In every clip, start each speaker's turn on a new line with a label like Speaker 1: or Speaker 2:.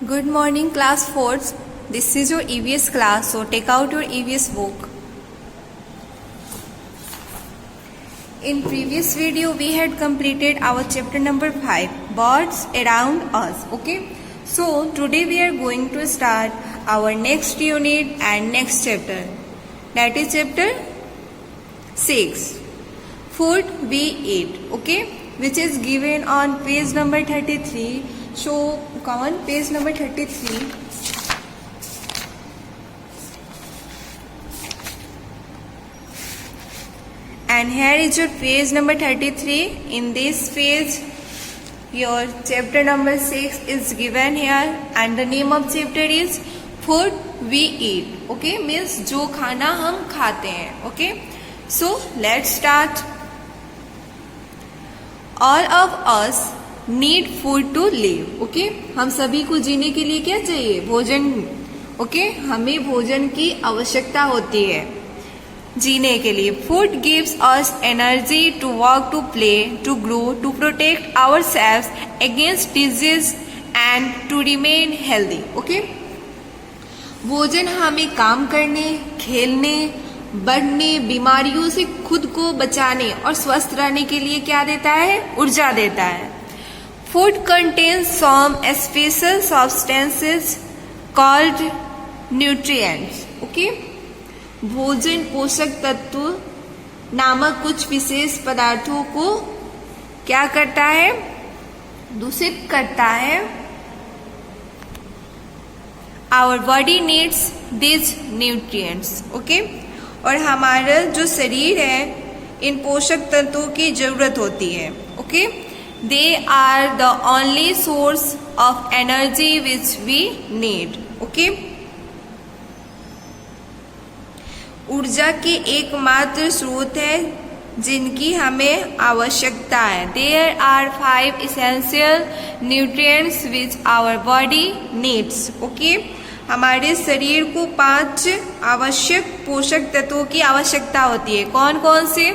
Speaker 1: Good morning, class 4th. This is your EVS class, so take out your EVS book. In previous video, we had completed our chapter number 5, Birds Around Us. Okay, so today we are going to start our next unit and next chapter. That is chapter 6, Food We Eat. Okay, which is given on page number 33. So come on page number 33. And here is your page number 33. In this page, your chapter number 6 is given here, and the name of chapter is Food We Eat. Okay, means जो खाना हम खाते हैं. Okay, so let's start. All of us need food to live. Okay, हम सभी को जीने के लिए क्या चाहिए? भोजन. ओके, हमें भोजन की आवश्यकता होती है जीने के लिए. Food gives us energy to work, to play, to grow, to protect ourselves against disease and to remain healthy. Okay, भोजन हमें काम करने, खेलने, बढ़ने, बीमारियों से खुद को बचाने और स्वस्थ रहने के लिए क्या देता है? ऊर्जा देता है. Food contains some special substances called nutrients. Okay? भोजन पोषक तत्व नामक कुछ विशेष पदार्थों को क्या करता है? दूषित करता है. Our body needs these nutrients. Okay? और हमारा जो शरीर है इन पोषक तत्वों की जरूरत होती है. Okay? They are the only source of energy which we need. Okay? ऊर्जा के एकमात्र स्रोत है जिनकी हमें आवश्यकता है. There are 5 essential nutrients which our body needs. Okay? हमारे शरीर को 5 आवश्यक पोषक तत्वों की आवश्यकता होती है. कौन कौन से?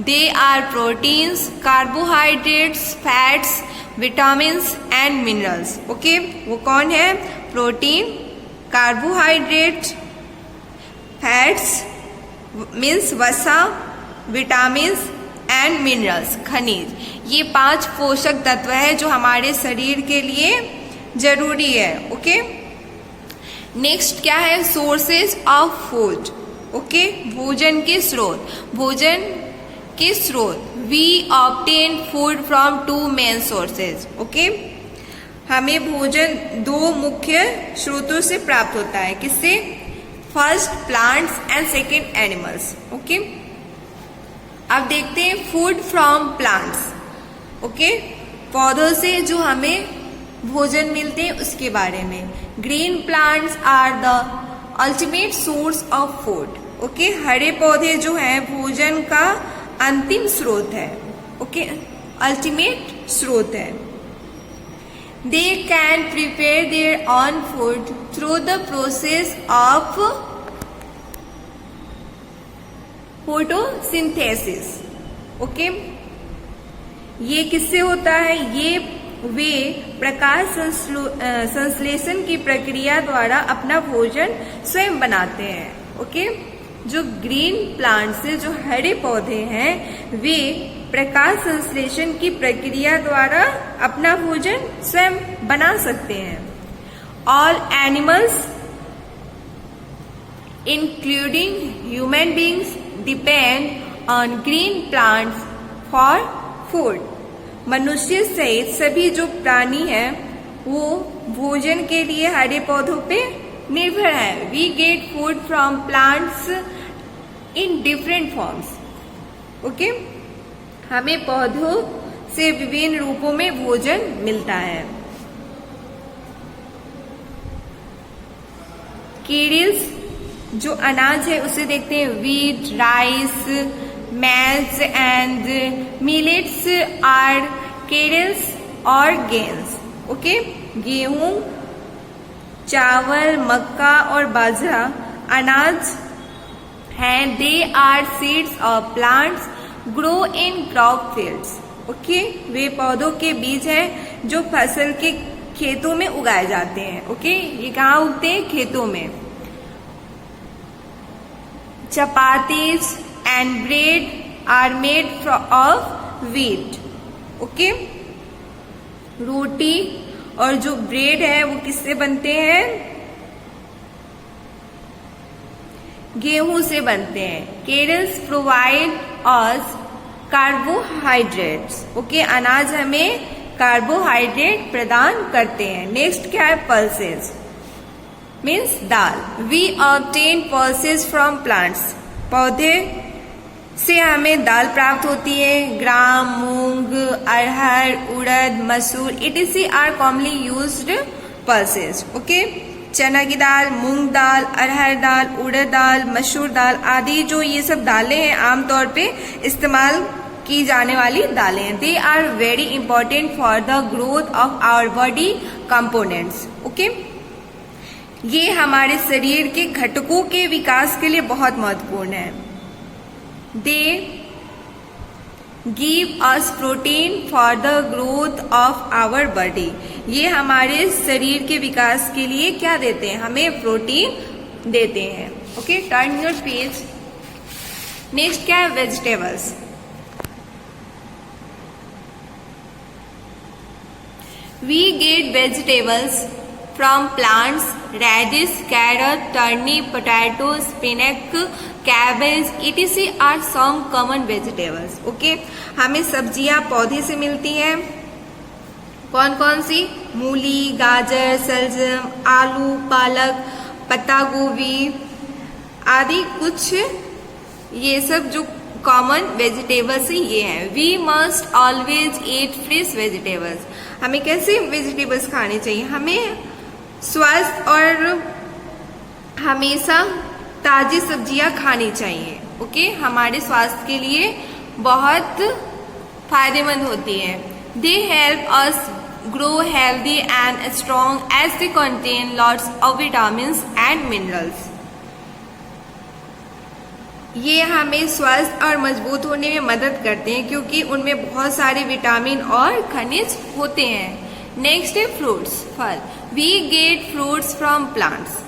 Speaker 1: They are proteins, carbohydrates, fats, vitamins and minerals. Okay, वो कौन है? प्रोटीन, कार्बोहाइड्रेट, फैट्स मीन्स वसा, विटामिन्स एंड मिनरल्स खनिज. ये 5 पोषक तत्व है जो हमारे शरीर के लिए जरूरी है. ओके, नेक्स्ट क्या है? Sources of food. ओके, भोजन के स्रोत. भोजन के स्रोत. We obtain food from 2 main sources. Okay, हमें भोजन 2 मुख्य स्रोतों से प्राप्त होता है. किससे? First plants and second animals. Okay, अब देखते हैं फूड फ्रॉम प्लांट्स. ओके, पौधों से जो हमें भोजन मिलते हैं उसके बारे में. Green plants are the ultimate source of food. Okay, हरे पौधे जो हैं भोजन का अंतिम स्रोत है. ओके, अल्टीमेट स्रोत है. They can prepare their on food through the process of photosynthesis. Okay, ये किससे होता है? ये वे प्रकाश संश्लेषण की प्रक्रिया द्वारा अपना भोजन स्वयं बनाते हैं. ओके, जो ग्रीन प्लांट्स से जो हरे पौधे हैं वे प्रकाश संश्लेषण की प्रक्रिया द्वारा अपना भोजन स्वयं बना सकते हैं. All animals including human beings depend on green plants for food. मनुष्य सहित सभी जो प्राणी हैं वो भोजन के लिए हरे पौधों पे निर्भर है. We get food from plants in different forms. Okay, हमें पौधों से विभिन्न रूपों में भोजन मिलता है. कीड़िल्स जो अनाज है उसे देखते हैं. Wheat, rice, maize and millets are cereals और गेन्स. ओके, गेहूं, चावल, मक्का और बाजरा अनाज हैं. They are seeds of plants grow in crop fields. Okay, वे पौधों के बीज हैं जो फसल के खेतों में उगाए जाते हैं। ओके, ये कहाँ उगते हैं? खेतों में। Chapatis and bread are made of wheat. Okay, रोटी और जो ब्रेड है वो किससे बनते हैं? गेहूं से बनते हैं। Cereals provide us carbohydrates. Okay, अनाज हमें कार्बोहाइड्रेट प्रदान करते हैं। नेक्स्ट क्या है? Pulses means dal. We obtain pulses from plants. पौधे से हमें दाल प्राप्त होती है। ग्राम, मूंग, अरहर, urad, masoor etc are commonly used pulses. Okay, चना की दाल, मूंग दाल, अरहर दाल, उड़द दाल, मसूर दाल आदि जो ये सब दालें हैं आमतौर पे इस्तेमाल की जाने वाली दालें हैं। They are very important for the growth of our body components. Okay, ये हमारे शरीर के घटकों के विकास के लिए बहुत महत्वपूर्ण है। They give us protein for the growth of our body. ये हमारे शरीर के विकास के लिए क्या देते हैं? हमें प्रोटीन देते हैं। Okay, turn your page. Next क्या है? Vegetables. We get vegetables from plants. Radish, carrot, turnip, potato, spinach, cabbage etc are some common vegetables. Okay, हमें सब्जियां पौधे से मिलती हैं। कौन कौन सी? मूली, गाजर, सलजम, आलू, पालक, पत्ता गोभी आदि कुछ ये सब जो कॉमन वेजिटेबल्स ये हैं। We must always eat fresh vegetables. हमें कैसे वेजिटेबल्स खाने चाहिए? हमें स्वस्थ और हमेशा ताजी सब्जियां खानी चाहिए। ओके, हमारे स्वास्थ्य के लिए बहुत फायदेमंद होती है। They help us grow healthy and strong as they contain lots of vitamins and minerals. ये हमें स्वस्थ और मजबूत होने में मदद करते हैं क्योंकि उनमें बहुत सारे विटामिन और खनिज होते हैं। नेक्स्ट है फ्रूट्स, फल। We get fruits from plants.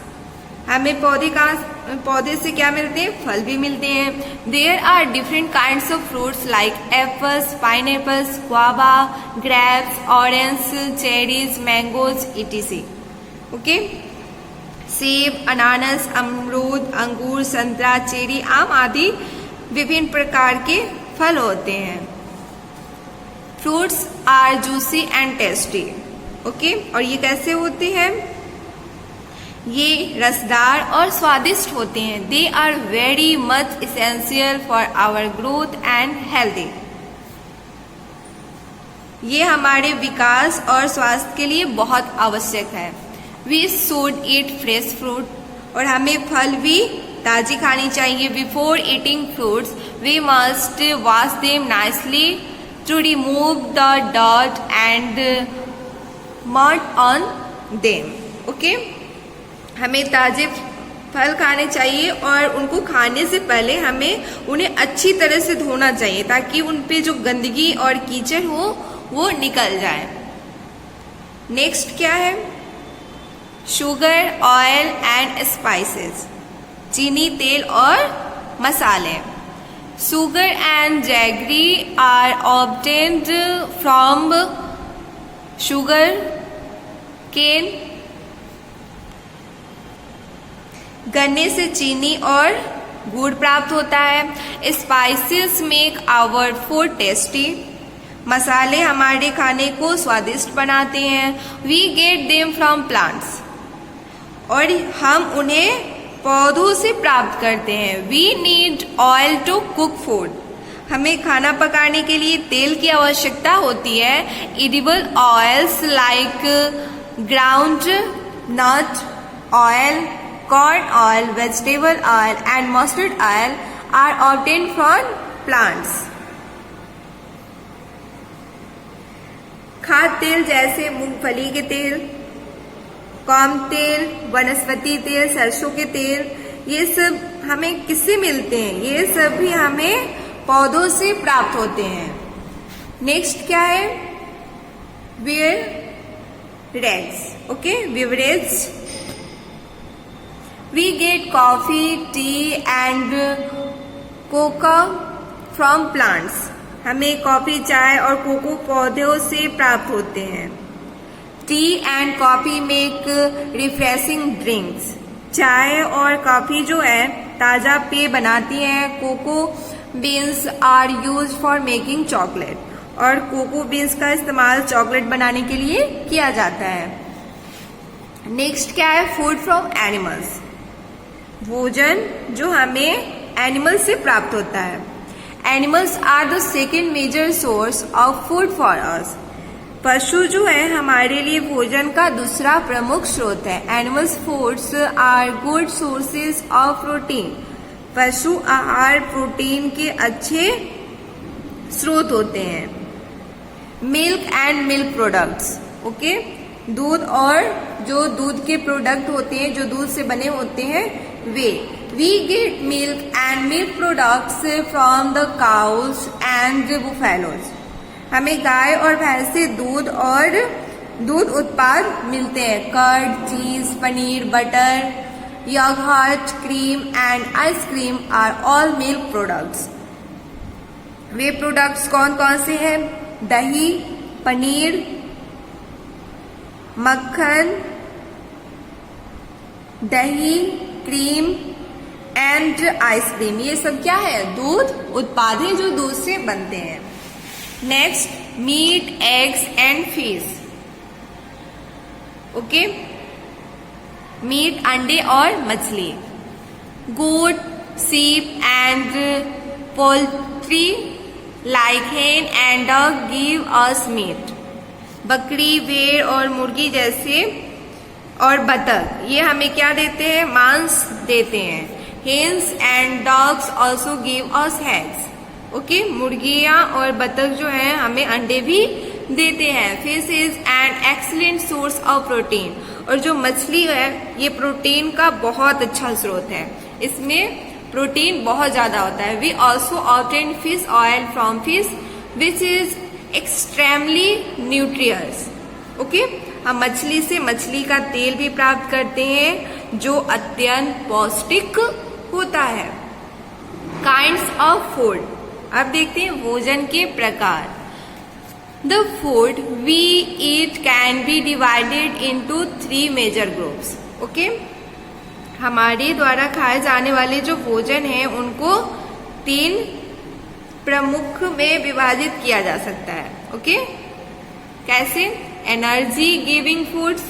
Speaker 1: हमें पौधे से क्या मिलते हैं? फल भी मिलते हैं। There are different kinds of fruits like apples, pineapples, guava, grapes, orange, cherries, mangoes etc। Okay, सेब, अनानास, अमरूद, अंगूर, संतरा, चेरी, आम आदि विभिन्न प्रकार के फल होते हैं। Fruits are juicy and tasty. Okay, और ये कैसे होते हैं? ये रसदार और स्वादिष्ट होते हैं। They are very much essential for our growth and healthy. ये हमारे विकास और स्वास्थ्य के लिए बहुत आवश्यक है। We should eat fresh fruit. और हमें फल भी ताजी खानी चाहिए। Before eating fruits we must wash them nicely to remove the dirt and mud on them. Okay, हमें ताजे फल खाने चाहिए और उनको खाने से पहले हमें उन्हें अच्छी तरह से धोना चाहिए ताकि उन पे जो गंदगी और कीचड़ हो वो निकल जाए। नेक्स्ट क्या है? Sugar, oil and spices. चीनी, तेल और मसाले। Sugar and jaggery are obtained from sugar cane. गन्ने से चीनी और गुड़ प्राप्त होता है। Spices make our food tasty. मसाले हमारे खाने को स्वादिष्ट बनाते हैं। We get them from plants. और हम उन्हें पौधों से प्राप्त करते हैं। We need oil to cook food. हमें खाना पकाने के लिए तेल की आवश्यकता होती है। Edible oils like groundnut oil, corn oil, vegetable oil and mustard oil are obtained from plants. खाद्य तेल जैसे मूंगफली के तेल, पाम तेल, वनस्पति तेल, सरसों के तेल, ये सब हमें किससे मिलते हैं? ये सब भी हमें पौधों से प्राप्त होते हैं। नेक्स्ट क्या है? Wear rags. Okay, beverage. We get coffee, tea and cocoa from plants. हमें कॉफी, चाय और कोको पौधों से प्राप्त होते हैं. Tea and coffee make refreshing drinks. चाय और कॉफी जो है ताजा पेय बनाती हैं. Cocoa beans are use for making chocolate. और कोको बीन्स का इस्तेमाल चॉकलेट बनाने के लिए किया जाता है. नेक्स्ट क्या है? Food from animals. भोजन जो हमें एनिमल से प्राप्त होता है. Animals are the second major source of food for us. पशु जो है हमारे लिए भोजन का दूसरा प्रमुख स्रोत है. Animals foods are good sources of protein. पशु आहार प्रोटीन के अच्छे स्रोत होते हैं. Milk and milk products. Okay, दूध और जो दूध के प्रोडक्ट होते हैं, जो दूध से बने होते हैं वे. We get milk and milk products from the cows and buffaloes. हमें गाय और भैंस से दूध और दूध उत्पाद मिलते हैं. Curd, cheese, paneer, butter, yogurt, cream and ice-cream are all milk products. वे प्रोडक्ट्स कौन कौन से हैं? दही, पनीर, मक्खन, दही, क्रीम एंड आइसक्रीम. ये सब क्या है? दूध उत्पाद हैं जो दूध से बनते हैं. Next, meat, eggs and fish. Okay, meat, अंडे और मछली. Goat, sheep and poultry like hen and dog give us meat. बकरी, भेड़ और मुर्गी जैसे और बतख ये हमें क्या देते हैं? मांस देते हैं. Hens and dogs also give us eggs. Okay, मुर्गियां और बतख जो है हमें अंडे भी देते हैं. Fish is an excellent source of protein. और जो मछली है ये प्रोटीन का बहुत अच्छा स्रोत है. इसमें प्रोटीन बहुत ज्यादा होता है. We also obtain fish oil from fish which is extremely nutritious. Okay, हम मछली से मछली का तेल भी प्राप्त करते हैं जो अत्यंत पौष्टिक होता है. Kinds of food. अब देखते हैं भोजन के प्रकार. The food we eat can be divided into 3 major groups. Okay, हमारे द्वारा खाए जाने वाले जो भोजन है उनको 3 प्रमुख में विभाजित किया जा सकता है. ओके, कैसे? एनर्जी गिविंग फूड्स,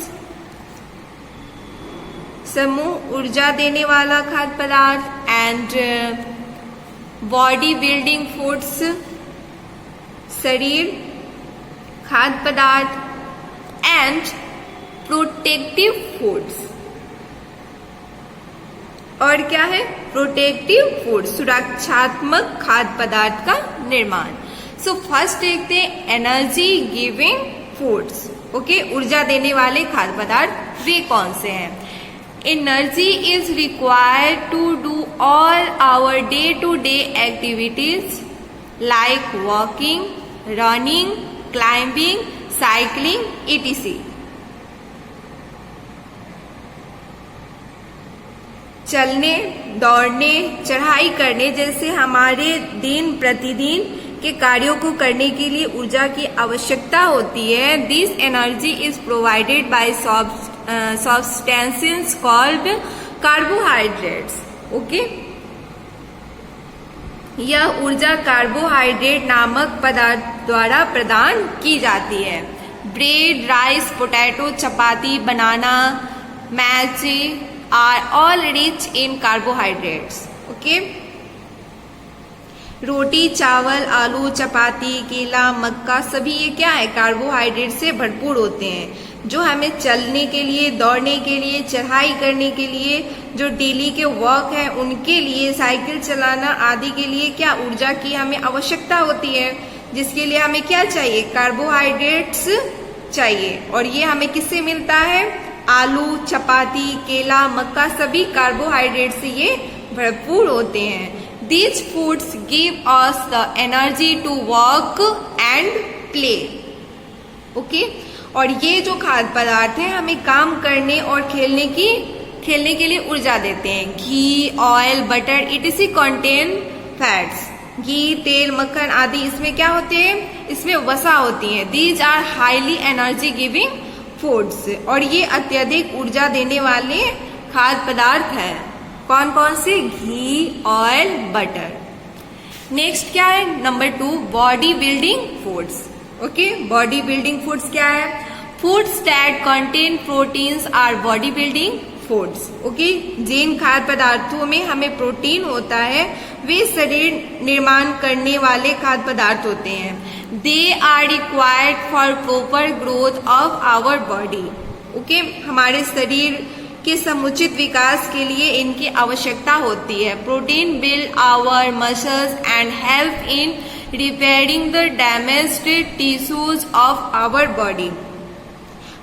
Speaker 1: समूह ऊर्जा देने वाला खाद्य पदार्थ. एंड बॉडी बिल्डिंग फूड्स, शरीर खाद्य पदार्थ. And protective foods. और क्या है? प्रोटेक्टिव फूड, सुरक्षात्मक खाद्य पदार्थ का निर्माण. सो फर्स्ट देखते हैं एनर्जी गिविंग फूड्स. ओके, ऊर्जा देने वाले खाद्य पदार्थ वे कौन से हैं? Energy is required to do all our day to day activities like walking, running, climbing, cycling, etc. चलने, दौड़ने, चढ़ाई करने जैसे हमारे दिन प्रतिदिन के कार्यों को करने के लिए ऊर्जा की आवश्यकता होती है. This energy is provided by substances called carbohydrates. Okay, यह ऊर्जा कार्बोहाइड्रेट नामक पदार्थ द्वारा प्रदान की जाती है. Bread, rice, potato, chapati, banana, Maggi are all rich in carbohydrates. Okay, रोटी, चावल, आलू, चपाती, केला, मक्का सभी ये क्या है? कार्बोहाइड्रेट से भरपूर होते हैं जो हमें चलने के लिए, दौड़ने के लिए, चढ़ाई करने के लिए, जो डेली के वॉक है उनके लिए, साइकिल चलाना आदि के लिए क्या ऊर्जा की हमें आवश्यकता होती है. जिसके लिए हमें क्या चाहिए? कार्बोहाइड्रेट्स चाहिए. और ये हमें किससे मिलता है? आलू, चपाती, केला, मक्का सभी कार्बोहाइड्रेट से ये भरपूर होते हैं. These foods give us the energy to work and play. Okay? और ये जो खाद्य पदार्थ हैं हमें काम करने और खेलने के लिए ऊर्जा देते हैं। घी, ऑयल, बटर इटसी कंटेन फैट्स। घी, तेल, मक्खन आदि इसमें क्या होते हैं? इसमें वसा होती है। These are highly energy giving foods. और ये अत्यधिक ऊर्जा देने वाले खाद्य पदार्थ हैं। कौन कौन से? घी, ऑयल, बटर। नेक्स्ट क्या है? Number 2 body building foods. Okay, body building foods क्या है? Foods that contain proteins are body building foods. Okay, जिन खाद्य पदार्थों में हमें प्रोटीन होता है वे शरीर निर्माण करने वाले खाद्य पदार्थ होते हैं। They are required for proper growth of our body. Okay, हमारे शरीर के समुचित विकास के लिए इनकी आवश्यकता होती है। Protein build our muscles and help in repairing the damaged tissues of our body.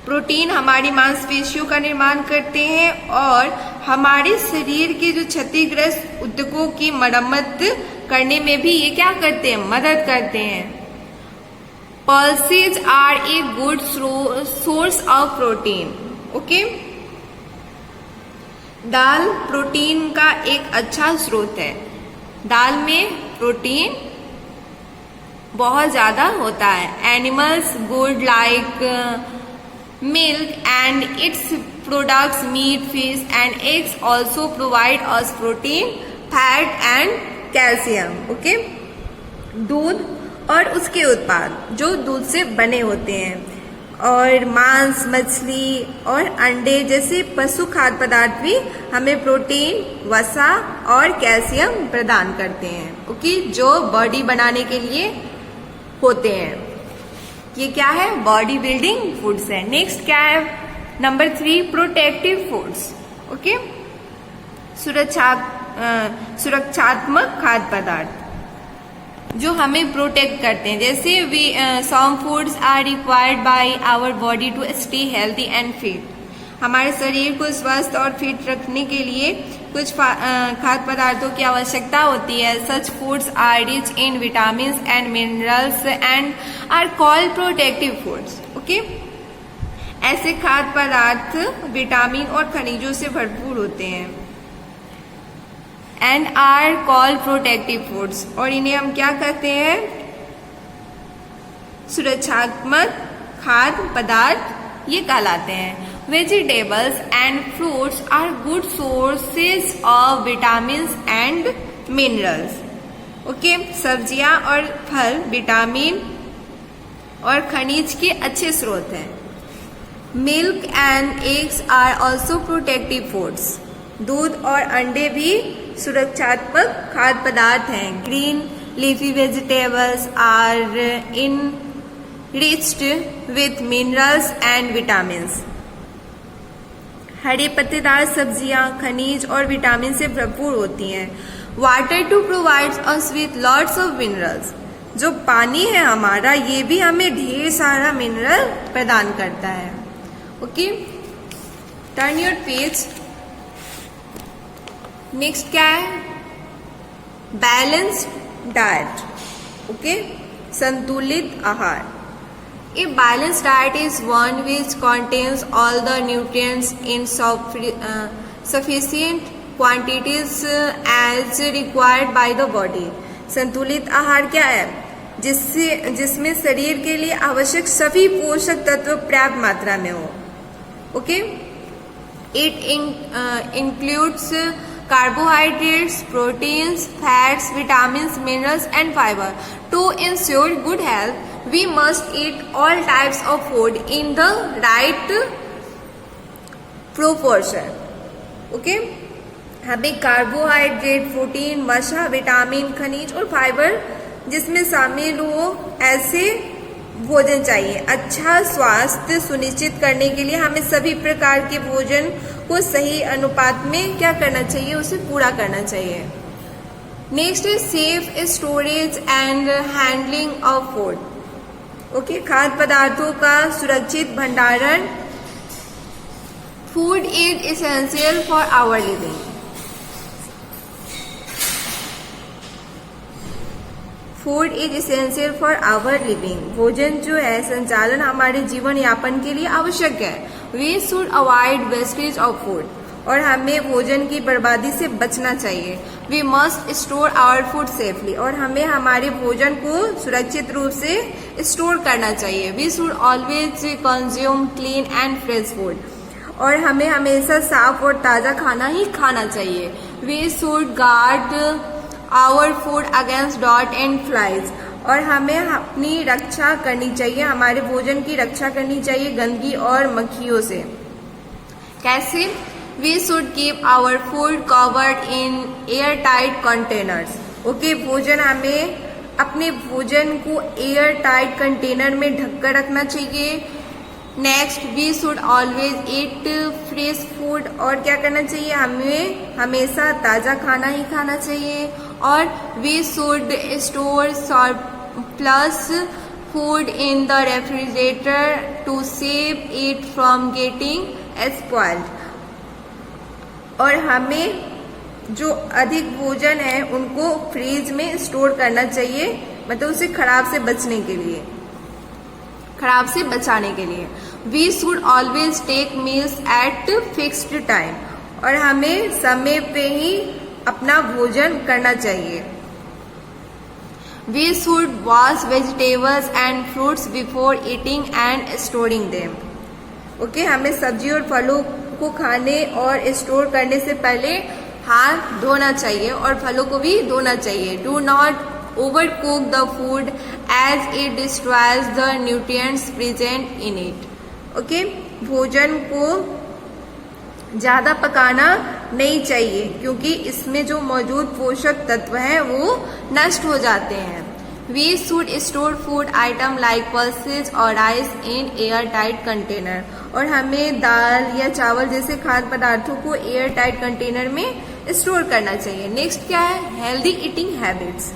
Speaker 1: Protein हमारी मांसपेशियों का निर्माण करते हैं और हमारे शरीर के जो क्षतिग्रस्त ऊतकों की मरम्मत करने में भी ये क्या करते हैं? मदद करते हैं। Pulses are a good source of protein. Okay, दाल प्रोटीन का एक अच्छा स्रोत है। दाल में प्रोटीन बहुत ज्यादा होता है। Animals good like milk and its products meat, fish and eggs also provide us protein, fat and calcium. Okay, दूध और उसके उत्पाद जो दूध से बने होते हैं और मांस, मछली और अंडे जैसे पशु खाद्य पदार्थ भी हमें प्रोटीन, वसा और कैल्शियम प्रदान करते हैं। ओके, जो बॉडी बनाने के लिए होते हैं। ये क्या है? बॉडी बिल्डिंग फूड्स है। नेक्स्ट क्या है? Number 3 protective foods. ओके, सुरक्षात्मक खाद्य पदार्थ जो हमें प्रोटेक्ट करते हैं। जैसे some foods are required by our body to stay healthy and fit. हमारे शरीर को स्वस्थ और फिट रखने के लिए कुछ खाद्य पदार्थों की आवश्यकता होती है। Such foods are rich in vitamin and minerals and are called protective foods. Okay, ऐसे खाद्य पदार्थ विटामिन और खनिजों से भरपूर होते हैं and are called protective foods. और इन्हें हम क्या कहते हैं? सुरक्षात्मक खाद्य पदार्थ ये कहलाते हैं। Vegetables and fruits are good sources of vitamins and minerals. Okay, सब्जियां और फल विटामिन और खनिज के अच्छे स्रोत हैं। Milk and eggs are also protective foods. दूध और अंडे भी सुरक्षात्मक खाद्य पदार्थ हैं। Green leafy vegetables are enriched with minerals and vitamins. हरे पत्तेदार सब्जियां खनिज और विटामिन से भरपूर होती हैं। Water to provide us with lots of minerals. जो पानी है हमारा ये भी हमें ढेर सारा मिनरल प्रदान करता है। Okay, turn your page. Next क्या है? Balanced diet. ओके, संतुलित आहार। A balanced diet is one which contains all the nutrients in sufficient quantities as required by the body. संतुलित आहार क्या है? जिसमें शरीर के लिए आवश्यक सभी पोषक तत्व पर्याप्त मात्रा में हो। Okay, it includes carbohydrates, proteins, fats, vitamins, minerals and fiber. To ensure good health, we must eat all types of food in the right proportion. Okay? हमें कार्बोहाइड्रेट, प्रोटीन, वसा, विटामिन, खनिज और फाइबर जिसमें शामिल हो ऐसे भोजन चाहिए। अच्छा स्वास्थ्य सुनिश्चित करने के लिए हमें सभी प्रकार के भोजन को सही अनुपात में क्या करना चाहिए? उसे पूरा करना चाहिए। Next is safe storage and handling of food. Okay, खाद्य पदार्थों का सुरक्षित भंडारण। Food is essential for our living. Food is essential for our living. भोजन जो है संचालन हमारे जीवन यापन के लिए आवश्यक है। We should avoid wastage of food, और हमें भोजन की बर्बादी से बचना चाहिए। We must store our food safely, और हमें हमारे भोजन को सुरक्षित रूप से स्टोर करना चाहिए। We should always consume clean and fresh food, और हमें हमेशा साफ और ताज़ा खाना ही खाना चाहिए। We should guard our food against dot and flies, और हमें अपनी रक्षा करनी चाहिए, हमारे भोजन की रक्षा करनी चाहिए गंदगी और मक्खियों से। कैसे? We should keep our food covered in air tight containers. Okay, भोजन हमें अपने भोजन को एयर टाइट कंटेनर में ढक कर रखना चाहिए। Next, we should always eat fresh food, और क्या करना चाहिए? हमें हमेशा ताज़ा खाना ही खाना चाहिए। और we should store surplus food in the refrigerator to save it from getting spoiled, और हमें जो अधिक भोजन है उनको फ्रीज में स्टोर करना चाहिए, मतलब उसे खराब से बचने के लिए, खराब से बचाने के लिए। We should always take meals at fixed time, और हमें समय पे ही अपना भोजन करना चाहिए। We should wash vegetables and fruits before eating and storing them. Okay, हमें सब्जी और फलों को खाने और स्टोर करने से पहले हाथ धोना चाहिए, और फलों को भी धोना चाहिए। Do not overcook the food as it destroys the nutrients present in it. Okay, भोजन को ज़्यादा पकाना नहीं चाहिए, क्योंकि इसमें जो मौजूद पोषक तत्व हैं वो नष्ट हो जाते हैं। We should store food item like pulses और rice in air tight container, और हमें दाल या चावल जैसे खाद्य पदार्थों को एयर टाइट कंटेनर में स्टोर करना चाहिए। नेक्स्ट क्या है? हेल्दी ईटिंग हैबिट्स,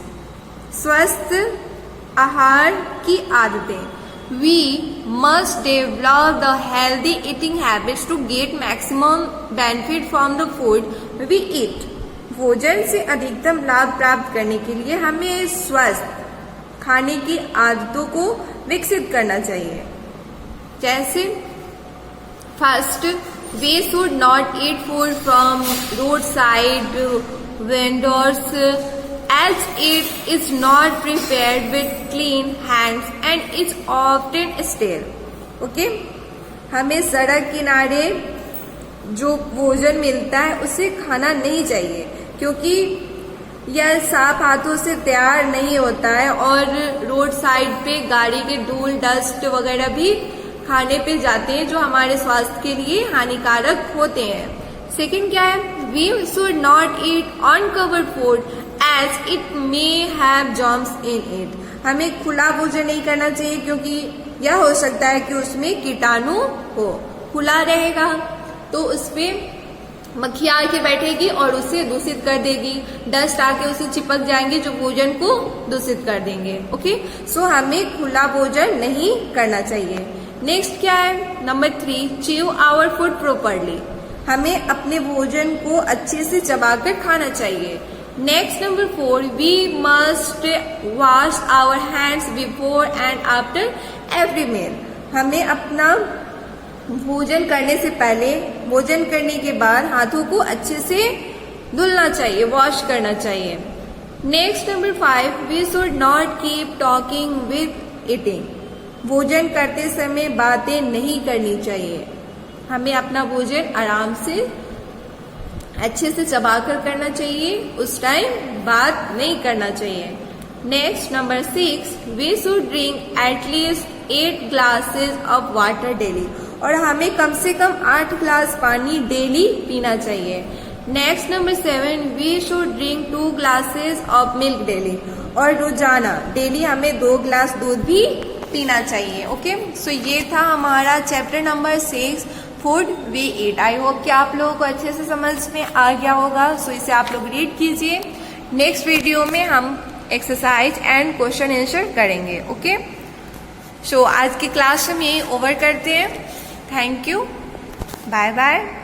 Speaker 1: स्वस्थ आहार की आदतें। We must develop the healthy eating habits to get maximum benefit from the food we eat. भोजन से अधिकतम लाभ प्राप्त करने के लिए हमें स्वस्थ खाने की आदतों को विकसित करना चाहिए। जैसे first, we should not eat food from roadside vendors as it is not prepared with clean hands and is often stale. Okay? हमें सड़क किनारे जो भोजन मिलता है उसे खाना नहीं चाहिए, क्योंकि यह साफ हाथों से तैयार नहीं होता है, और रोड साइड पे गाड़ी के धूल डस्ट वगैरह भी खाने पे जाते हैं जो हमारे स्वास्थ्य के लिए हानिकारक होते हैं। सेकंड क्या है? We should not eat uncovered food as it may have germs in it. हमें खुला भोजन नहीं करना चाहिए, क्योंकि यह हो सकता है कि उसमें कीटाणु हो। खुला रहेगा तो उसमें मक्खी आके बैठेगी और उसे दूषित कर देगी, डस्ट आके उसे चिपक जाएंगे जो भोजन को दूषित कर देंगे। ओके, सो हमें खुला भोजन नहीं करना चाहिए। नेक्स्ट क्या है? Number 3, chew our food properly. हमें अपने भोजन को अच्छे से चबाकर खाना चाहिए। Next number 4, we must wash our hands before and after every meal. हमें अपना भोजन करने से पहले, भोजन करने के बाद हाथों को अच्छे से धुलना चाहिए, वॉश करना चाहिए। Next number 5, we should not keep talking with eating. भोजन करते समय बातें नहीं करनी चाहिए। हमें अपना भोजन आराम से अच्छे से चबाकर करना चाहिए, उस टाइम बात नहीं करना चाहिए। Next number 6, we should drink at least 8 glasses of water daily. और हमें कम से कम 8 ग्लास पानी डेली पीना चाहिए। Next number 7, we should drink 2 glasses of milk daily. और रोजाना डेली हमें 2 ग्लास दूध भी पीना चाहिए। ओके, सो ये था हमारा chapter number 6, food we eat. I hope कि आप लोगों को अच्छे से समझ में आ गया होगा। सो इसे आप लोग रीड कीजिए। नेक्स्ट वीडियो में हम एक्सरसाइज एंड क्वेश्चन आंसर करेंगे। ओके, सो आज की क्लास हम यही ओवर करते हैं। Thank you, bye bye.